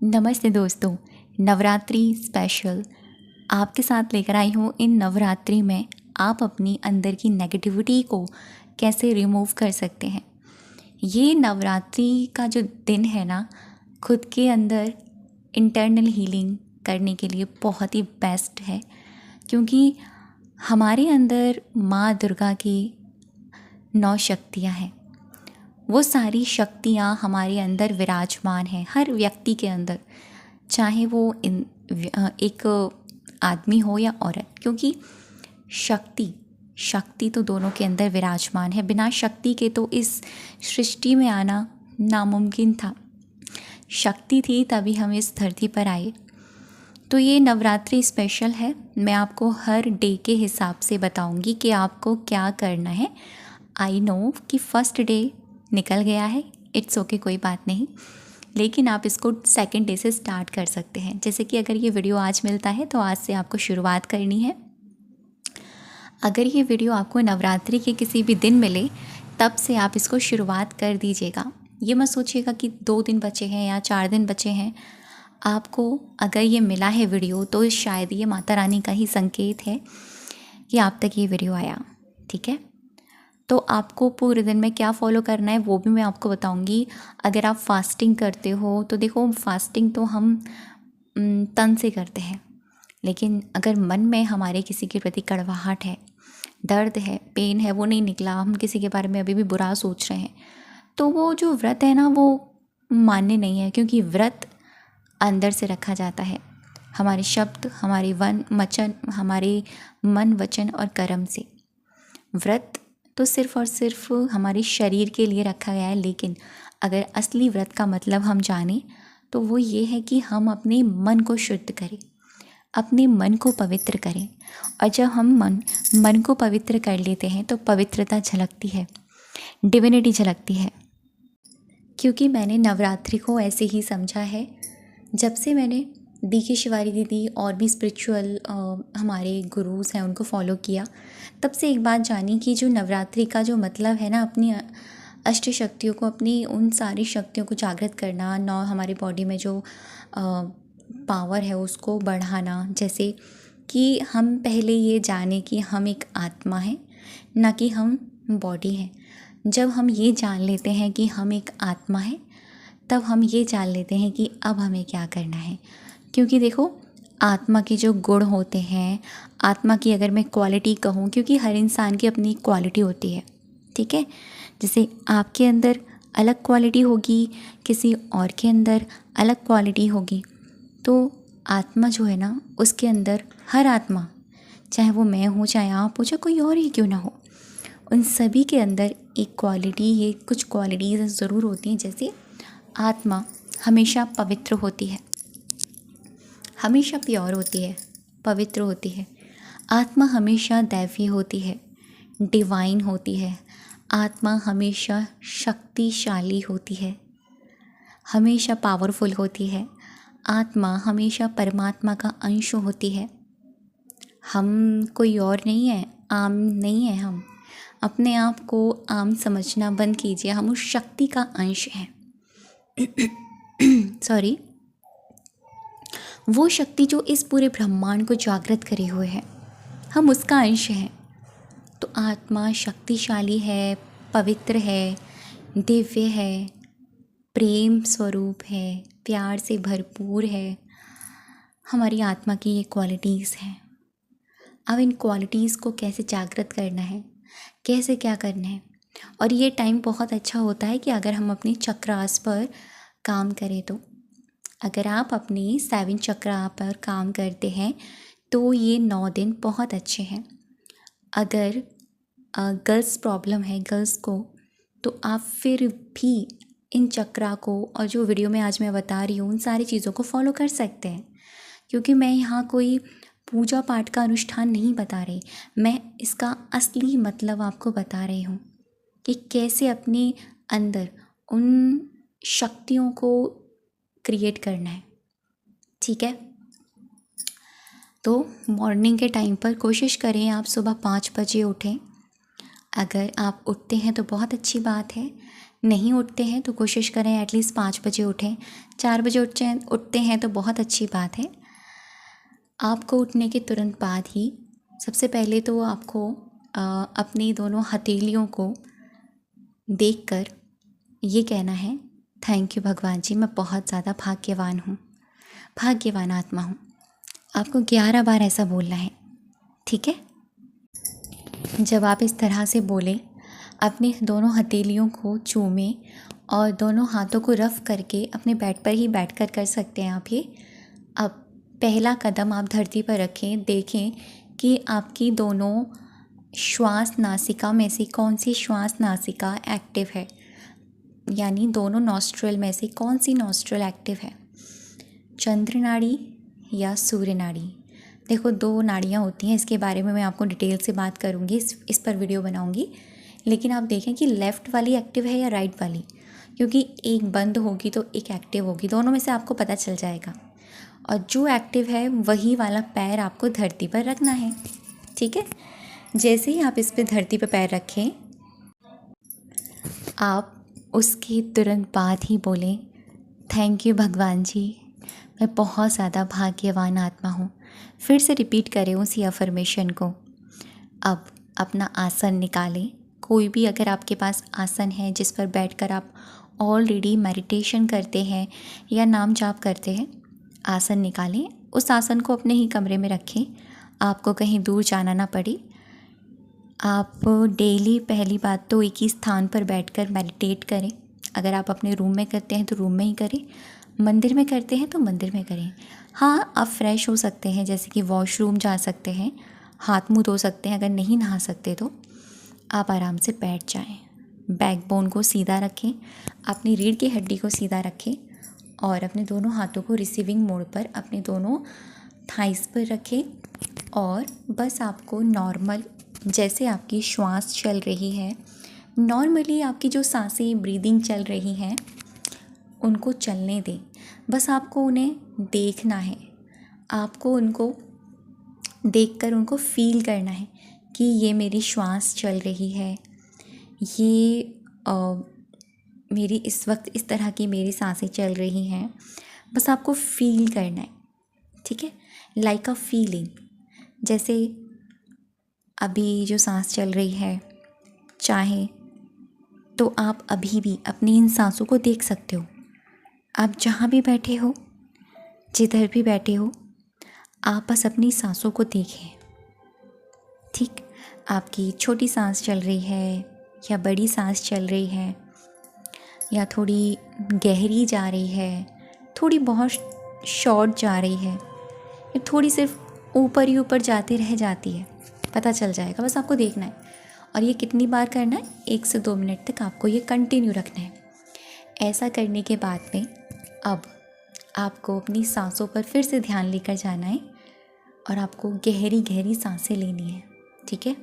नमस्ते दोस्तों। नवरात्रि स्पेशल आपके साथ लेकर आई हूँ। इन नवरात्रि में आप अपनी अंदर की नेगेटिविटी को कैसे रिमूव कर सकते हैं। ये नवरात्रि का जो दिन है ना, खुद के अंदर इंटरनल हीलिंग करने के लिए बहुत ही बेस्ट है, क्योंकि हमारे अंदर माँ दुर्गा की 9 शक्तियाँ हैं। वो सारी शक्तियाँ हमारे अंदर विराजमान हैं, हर व्यक्ति के अंदर, चाहे वो एक आदमी हो या औरत, क्योंकि शक्ति तो दोनों के अंदर विराजमान है। बिना शक्ति के तो इस सृष्टि में आना नामुमकिन था। शक्ति थी तभी हम इस धरती पर आए। तो ये नवरात्रि स्पेशल है। मैं आपको हर डे के हिसाब से बताऊंगी कि आपको क्या करना है। आई नो कि फर्स्ट डे निकल गया है, इट्स ओके, कोई बात नहीं, लेकिन आप इसको सेकंड डे से स्टार्ट कर सकते हैं। जैसे कि अगर ये वीडियो आज मिलता है तो आज से आपको शुरुआत करनी है। अगर ये वीडियो आपको नवरात्रि के किसी भी दिन मिले तब से आप इसको शुरुआत कर दीजिएगा। ये मत सोचिएगा कि 2 दिन बचे हैं या 4 दिन बचे हैं। आपको अगर ये मिला है वीडियो तो शायद ये माता रानी का ही संकेत है कि आप तक ये वीडियो आया। ठीक है, तो आपको पूरे दिन में क्या फॉलो करना है वो भी मैं आपको बताऊंगी। अगर आप फास्टिंग करते हो तो देखो, फास्टिंग तो हम तन से करते हैं, लेकिन अगर मन में हमारे किसी के प्रति कड़वाहट है, दर्द है, पेन है, वो नहीं निकला, हम किसी के बारे में अभी भी बुरा सोच रहे हैं, तो वो जो व्रत है ना वो मान्य नहीं है। क्योंकि व्रत अंदर से रखा जाता है, हमारे शब्द, हमारे हमारे मन, वचन और कर्म से। व्रत तो सिर्फ़ और सिर्फ हमारे शरीर के लिए रखा गया है, लेकिन अगर असली व्रत का मतलब हम जानें तो वो ये है कि हम अपने मन को शुद्ध करें, अपने मन को पवित्र करें। और जब हम मन को पवित्र कर लेते हैं तो पवित्रता झलकती है, डिविनिटी झलकती है। क्योंकि मैंने नवरात्रि को ऐसे ही समझा है। जब से मैंने डी.के. शिवारी दीदी और भी स्पिरिचुअल हमारे गुरुज़ हैं उनको फॉलो किया, तब से एक बात जानी कि जो नवरात्रि का जो मतलब है ना, अपनी अष्ट शक्तियों को, अपनी उन सारी शक्तियों को जागृत करना, हमारी बॉडी में जो पावर है उसको बढ़ाना। जैसे कि हम पहले ये जाने कि हम एक आत्मा हैं, ना कि हम बॉडी हैं। जब हम ये जान लेते हैं कि हम एक आत्मा हैं, तब हम ये जान लेते हैं कि अब हमें क्या करना है। क्योंकि देखो, आत्मा के जो गुण होते हैं, आत्मा की अगर मैं क्वालिटी कहूँ, क्योंकि हर इंसान की अपनी क्वालिटी होती है, ठीक है। जैसे आपके अंदर अलग क्वालिटी होगी, किसी और के अंदर अलग क्वालिटी होगी। तो आत्मा जो है ना, उसके अंदर हर आत्मा, चाहे वो मैं हूँ, चाहे आप हो, चाहे कोई और ही क्यों ना हो, उन सभी के अंदर एक क्वालिटी, ये कुछ क्वालिटीज़ ज़रूर होती हैं। जैसे आत्मा हमेशा पवित्र होती है, हमेशा प्योर होती है, पवित्र होती है। आत्मा हमेशा दैवी होती है, डिवाइन होती है। आत्मा हमेशा शक्तिशाली होती है, हमेशा पावरफुल होती है। आत्मा हमेशा परमात्मा का अंश होती है। हम कोई और नहीं है, आम नहीं है। हम अपने आप को आम समझना बंद कीजिए, हम उस शक्ति का अंश हैं। सॉरी, वो शक्ति जो इस पूरे ब्रह्मांड को जागृत करे हुए है, हम उसका अंश हैं। तो आत्मा शक्तिशाली है, पवित्र है, दिव्य है, प्रेम स्वरूप है, प्यार से भरपूर है। हमारी आत्मा की ये क्वालिटीज़ हैं। अब इन क्वालिटीज़ को कैसे जागृत करना है, कैसे क्या करना है। और ये टाइम बहुत अच्छा होता है कि अगर हम अपने चक्रास पर काम करें तो, अगर आप अपने 7 चक्रा पर काम करते हैं तो ये 9 दिन बहुत अच्छे हैं। अगर गर्ल्स प्रॉब्लम है गर्ल्स को, तो आप फिर भी इन चक्रा को, और जो वीडियो में आज मैं बता रही हूँ, उन सारी चीज़ों को फॉलो कर सकते हैं। क्योंकि मैं यहाँ कोई पूजा पाठ का अनुष्ठान नहीं बता रही, मैं इसका असली मतलब आपको बता रही हूँ कि कैसे अपने अंदर उन शक्तियों को क्रिएट करना है। ठीक है, तो मॉर्निंग के टाइम पर कोशिश करें आप सुबह 5 बजे उठें। अगर आप उठते हैं तो बहुत अच्छी बात है, नहीं उठते हैं तो कोशिश करें एटलीस्ट 5 बजे उठें। 4 बजे उठते हैं तो बहुत अच्छी बात है। आपको उठने के तुरंत बाद ही सबसे पहले तो आपको अपनी दोनों हथेलियों को देखकर ये कहना है, थैंक यू भगवान जी, मैं बहुत ज़्यादा भाग्यवान हूँ, भाग्यवान आत्मा हूँ। आपको 11 बार ऐसा बोलना है, ठीक है। जब आप इस तरह से बोलें, अपने दोनों हथेलियों को चूमें और दोनों हाथों को रफ़ करके अपने बेड पर ही बैठकर कर सकते हैं आप ये। अब पहला कदम आप धरती पर रखें, देखें कि आपकी दोनों श्वास नासिका में से कौन सी श्वास नासिका एक्टिव है, यानी दोनों नॉस्ट्रल में से कौन सी नॉस्ट्रल एक्टिव है, चंद्र नाड़ी या सूर्य नाड़ी। देखो 2 नाड़ियाँ होती हैं, इसके बारे में मैं आपको डिटेल से बात करूँगी, इस पर वीडियो बनाऊँगी। लेकिन आप देखें कि लेफ़्ट वाली एक्टिव है या राइट वाली, क्योंकि एक बंद होगी तो एक एक्टिव होगी, दोनों में से आपको पता चल जाएगा। और जो एक्टिव है वही वाला पैर आपको धरती पर रखना है, ठीक है। जैसे ही आप इस पर धरती पर पैर रखें, आप उसके तुरंत बाद ही बोलें, थैंक यू भगवान जी, मैं बहुत ज़्यादा भाग्यवान आत्मा हूँ। फिर से रिपीट करें उसी अफर्मेशन को। अब अपना आसन निकालें, कोई भी अगर आपके पास आसन है जिस पर बैठकर आप ऑलरेडी मेडिटेशन करते हैं या नाम जाप करते हैं, आसन निकालें। उस आसन को अपने ही कमरे में रखें, आपको कहीं दूर जाना ना पड़े। आप डेली पहली बात तो एक ही स्थान पर बैठकर मेडिटेट करें। अगर आप अपने रूम में करते हैं तो रूम में ही करें, मंदिर में करते हैं तो मंदिर में करें। हाँ, आप फ्रेश हो सकते हैं, जैसे कि वॉशरूम जा सकते हैं, हाथ मुंह धो सकते हैं। अगर नहीं नहा सकते तो आप आराम से बैठ जाएं। बैकबोन को सीधा रखें, अपनी रीढ़ की हड्डी को सीधा रखें और अपने दोनों हाथों को रिसीविंग मोड पर अपने दोनों थाइस पर रखें। और बस आपको नॉर्मल जैसे आपकी श्वास चल रही है, नॉर्मली आपकी जो सांसें ब्रीदिंग चल रही हैं उनको चलने दें। बस आपको उन्हें देखना है, आपको उनको देखकर उनको फील करना है कि ये मेरी श्वास चल रही है, ये मेरी इस वक्त इस तरह की मेरी सांसें चल रही हैं। बस आपको फील करना है, ठीक है, लाइक अ फीलिंग। जैसे अभी जो सांस चल रही है, चाहे तो आप अभी भी अपनी इन सांसों को देख सकते हो। आप जहाँ भी बैठे हो, जिधर भी बैठे हो, आप बस अपनी सांसों को देखें, ठीक। आपकी छोटी सांस चल रही है या बड़ी सांस चल रही है, या थोड़ी गहरी जा रही है, थोड़ी बहुत शॉर्ट जा रही है, या थोड़ी सिर्फ ऊपर ही ऊपर जाती रह जाती है, पता चल जाएगा। बस आपको देखना है। और ये कितनी बार करना है? 1 से 2 मिनट तक आपको ये कंटिन्यू रखना है। ऐसा करने के बाद में अब आपको अपनी सांसों पर फिर से ध्यान लेकर जाना है और आपको गहरी गहरी सांसें लेनी है, ठीक है।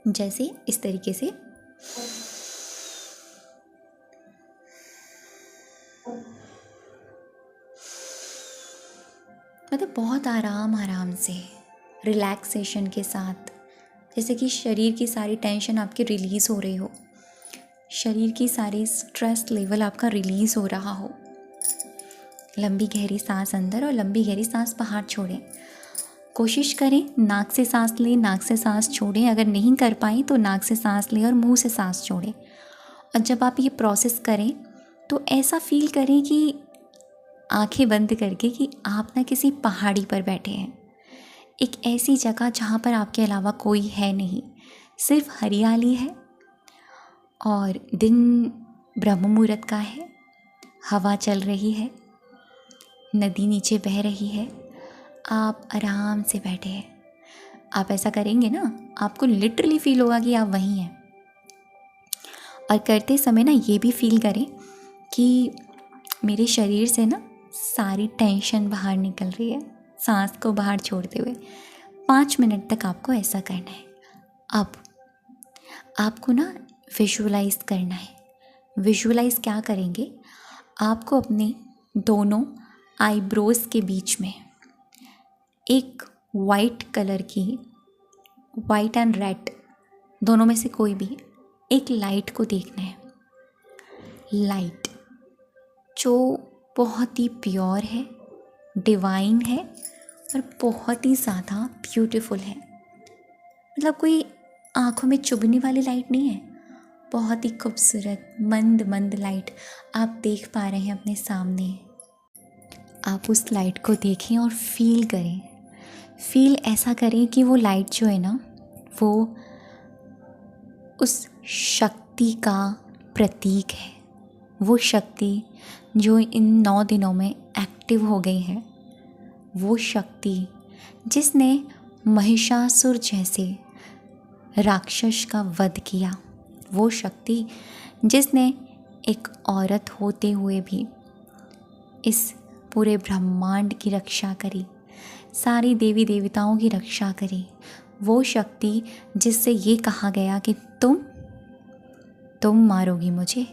जैसे इस तरीके से मतलब बहुत आराम से रिलैक्सेशन के साथ, जैसे कि शरीर की सारी टेंशन आपकी रिलीज़ हो रही हो, शरीर की सारी स्ट्रेस लेवल आपका रिलीज़ हो रहा हो। लंबी गहरी सांस अंदर और लंबी गहरी सांस बाहर छोड़ें। कोशिश करें नाक से सांस लें, नाक से सांस छोड़ें। अगर नहीं कर पाएँ तो नाक से सांस लें और मुंह से सांस छोड़ें। और जब आप ये प्रोसेस करें तो ऐसा फील करें कि आंखें बंद करके कि आप ना किसी पहाड़ी पर बैठे हैं, एक ऐसी जगह जहाँ पर आपके अलावा कोई है नहीं, सिर्फ हरियाली है और दिन ब्रह्म मुहूर्त का है, हवा चल रही है, नदी नीचे बह रही है, आप आराम से बैठे हैं। आप ऐसा करेंगे ना, आपको लिटरली फील होगा कि आप वहीं हैं। और करते समय ना ये भी फील करें कि मेरे शरीर से ना सारी टेंशन बाहर निकल रही है, सांस को बाहर छोड़ते हुए। 5 मिनट तक आपको ऐसा करना है। अब आपको ना विजुअलाइज करना है। विजुअलाइज क्या करेंगे? आपको अपने दोनों आईब्रोज के बीच में एक वाइट कलर की, वाइट एंड रेड दोनों में से कोई भी एक लाइट को देखना है। लाइट जो बहुत ही प्योर है, डिवाइन है और बहुत ही ज़्यादा ब्यूटीफुल है। मतलब कोई आँखों में चुभने वाली लाइट नहीं है, बहुत ही खूबसूरत मंद मंद लाइट आप देख पा रहे हैं अपने सामने। आप उस लाइट को देखें और फील करें। फील ऐसा करें कि वो लाइट जो है ना, वो उस शक्ति का प्रतीक है। वो शक्ति जो इन 9 दिनों में एक्टिव हो गई है, वो शक्ति जिसने महिषासुर जैसे राक्षस का वध किया, वो शक्ति जिसने एक औरत होते हुए भी इस पूरे ब्रह्मांड की रक्षा करी, सारी देवी देवताओं की रक्षा करी, वो शक्ति जिससे ये कहा गया कि तुम मारोगी मुझे,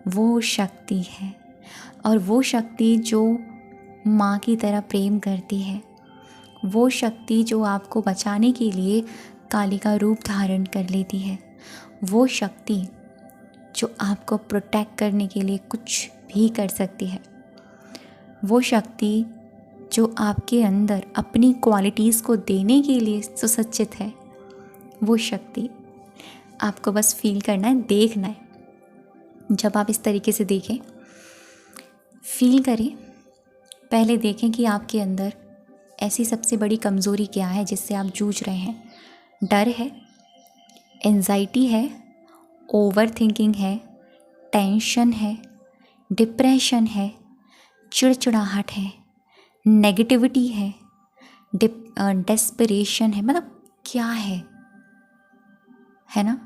वो शक्ति है। और वो शक्ति जो माँ की तरह प्रेम करती है, वो शक्ति जो आपको बचाने के लिए काली का रूप धारण कर लेती है, वो शक्ति जो आपको प्रोटेक्ट करने के लिए कुछ भी कर सकती है, वो शक्ति जो आपके अंदर अपनी क्वालिटीज़ को देने के लिए सुसज्जित है, वो शक्ति आपको बस फील करना है, देखना है। जब आप इस तरीके से देखें, फील करें, पहले देखें कि आपके अंदर ऐसी सबसे बड़ी कमज़ोरी क्या है जिससे आप जूझ रहे हैं। डर है, एंजाइटी है, ओवर थिंकिंग है, टेंशन है, डिप्रेशन है, चिड़चिड़ाहट है, नेगेटिविटी है, डेस्परेशन है। मतलब क्या है ना?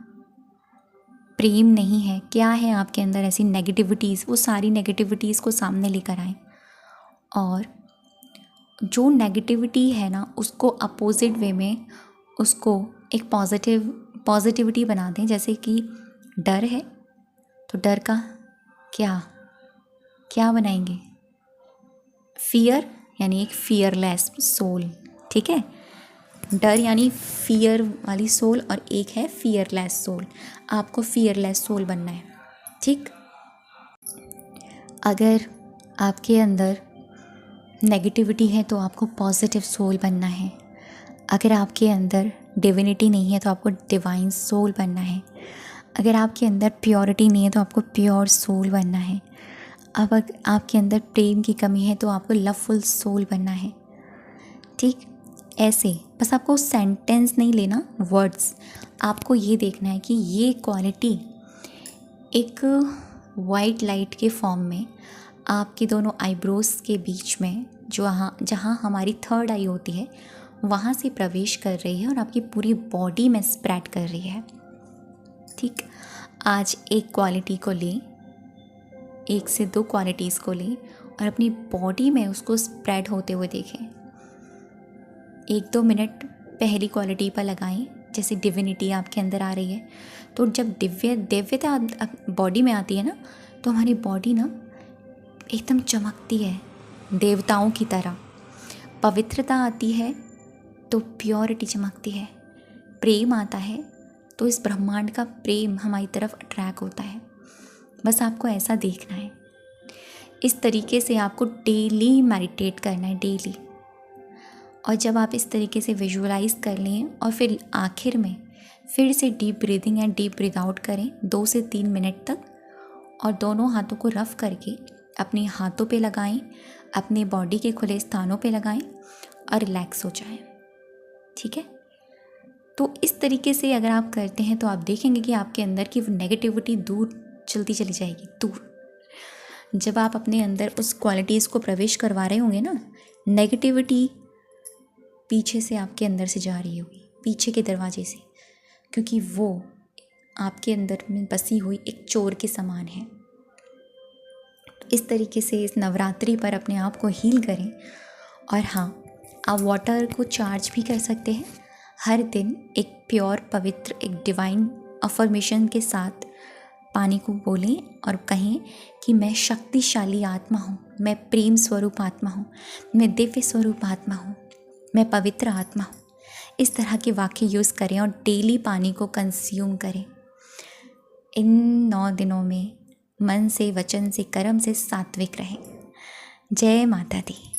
प्रेम नहीं है, क्या है आपके अंदर ऐसी नेगेटिविटीज़? वो सारी नेगेटिविटीज़ को सामने लेकर आएं और जो नेगेटिविटी है ना, उसको अपोजिट वे में उसको एक पॉजिटिविटी बना दें। जैसे कि डर है तो डर का क्या बनाएंगे? फियर, यानी एक फियरलेस सोल। ठीक है, डर यानी फियर वाली सोल और एक है फियरलेस सोल। आपको फियरलेस सोल बनना है। ठीक, अगर आपके अंदर नेगेटिविटी है तो आपको पॉजिटिव सोल बनना है। अगर आपके अंदर डिविनिटी नहीं है तो आपको डिवाइन सोल बनना है। अगर आपके अंदर प्योरिटी नहीं है तो आपको प्योर सोल बनना है। अब अगर आपके अंदर प्रेम की कमी है तो आपको लवफुल सोल बनना है। ठीक, ऐसे बस आपको सेंटेंस नहीं लेना, वर्ड्स। आपको ये देखना है कि ये क्वालिटी एक वाइट लाइट के फॉर्म में आपकी दोनों आईब्रोज के बीच में, जो जहाँ हमारी थर्ड आई होती है, वहाँ से प्रवेश कर रही है और आपकी पूरी बॉडी में स्प्रेड कर रही है। ठीक, आज एक क्वालिटी को लें, 1 से 2 क्वालिटीज़ को लें और अपनी बॉडी में उसको स्प्रेड होते हुए देखें। 1-2 मिनट पहली क्वालिटी पर लगाएं। जैसे डिविनिटी आपके अंदर आ रही है, तो जब दिव्यता बॉडी में आती है ना, तो हमारी बॉडी ना एकदम चमकती है देवताओं की तरह। पवित्रता आती है तो प्योरिटी चमकती है। प्रेम आता है तो इस ब्रह्मांड का प्रेम हमारी तरफ अट्रैक्ट होता है। बस आपको ऐसा देखना है। इस तरीके से आपको डेली मेडिटेट करना है, डेली। और जब आप इस तरीके से विजुअलाइज कर लें और फिर आखिर में फिर से deep breathing and deep breathe out करें 2 से 3 मिनट तक, और दोनों हाथों को रफ करके अपने हाथों पे लगाएं, अपने बॉडी के खुले स्थानों पे लगाएं और रिलैक्स हो जाएं। ठीक है, तो इस तरीके से अगर आप करते हैं तो आप देखेंगे कि आपके अंदर की वो नेगेटिविटी दूर चलती चली जाएगी, दूर। जब आप अपने अंदर उस क्वालिटीज़ को प्रवेश करवा रहे होंगे ना, नेगेटिविटी पीछे से आपके अंदर से जा रही होगी, पीछे के दरवाजे से, क्योंकि वो आपके अंदर में बसी हुई एक चोर के समान है। इस तरीके से इस नवरात्रि पर अपने आप को हील करें। और हाँ, आप वाटर को चार्ज भी कर सकते हैं। हर दिन एक प्योर, पवित्र, एक डिवाइन अफर्मेशन के साथ पानी को बोलें और कहें कि मैं शक्तिशाली आत्मा हूँ, मैं प्रेम स्वरूप आत्मा हूँ, मैं दिव्य स्वरूप आत्मा हूँ, मैं पवित्र आत्मा हूँ। इस तरह के वाक्य यूज़ करें और डेली पानी को कंज्यूम करें। इन 9 दिनों में मन से, वचन से, कर्म से सात्विक रहें। जय माता दी।